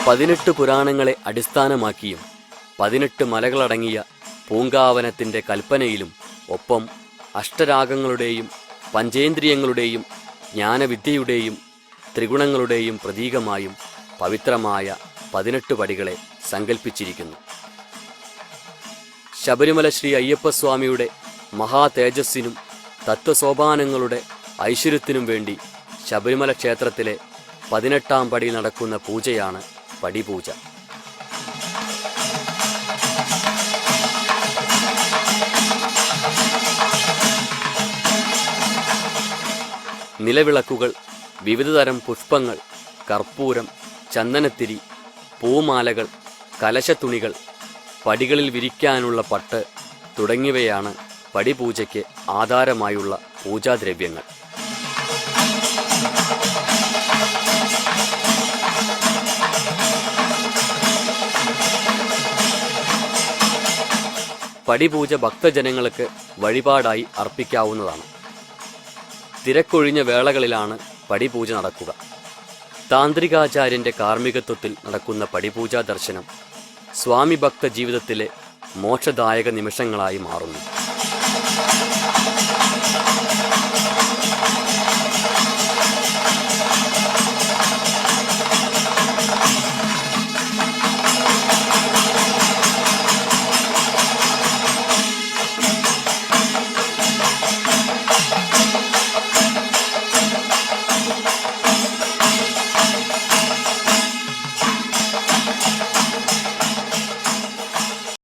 പതിനെട്ട് പുരാണങ്ങളെ അടിസ്ഥാനമാക്കിയും 18 മലകളടങ്ങിയ പൂങ്കാവനത്തിൻ്റെ കൽപ്പനയിലും ഒപ്പം അഷ്ടരാഗങ്ങളുടെയും പഞ്ചേന്ദ്രിയങ്ങളുടെയും ജ്ഞാനവിദ്യയുടെയും ത്രിഗുണങ്ങളുടെയും പ്രതീകമായും പവിത്രമായ 18 പടികളെ സങ്കല്പിച്ചിരിക്കുന്നു. ശബരിമല ശ്രീ അയ്യപ്പസ്വാമിയുടെ മഹാതേജസ്സിനും തത്വസോപാനങ്ങളുടെ ഐശ്വര്യത്തിനും വേണ്ടി ശബരിമല ക്ഷേത്രത്തിലെ 18ാം പടിയിൽ നടക്കുന്ന പൂജയാണ് പടിപൂജ. നിലവിളക്കുകൾ, വിവിധതരം പുഷ്പങ്ങൾ, കർപ്പൂരം, ചന്ദനത്തിരി, പൂമാലകൾ, കലശത്തുണികൾ, പടികളിൽ വിരിക്കാനുള്ള പട്ട് തുടങ്ങിയവയാണ് പടിപൂജയ്ക്ക് ആധാരമായുള്ള പൂജാദ്രവ്യങ്ങൾ. പടിപൂജ ഭക്തജനങ്ങൾക്ക് വഴിപാടായി അർപ്പിക്കാവുന്നതാണ്. തിരക്കൊഴിഞ്ഞ വേളകളിലാണ് പടിപൂജ നടക്കുക. താന്ത്രികാചാര്യൻ്റെ കാർമ്മികത്വത്തിൽ നടക്കുന്ന പടിപൂജാ ദർശനം സ്വാമി ഭക്ത ജീവിതത്തിലെ മോക്ഷദായക നിമിഷങ്ങളായി മാറുന്നു.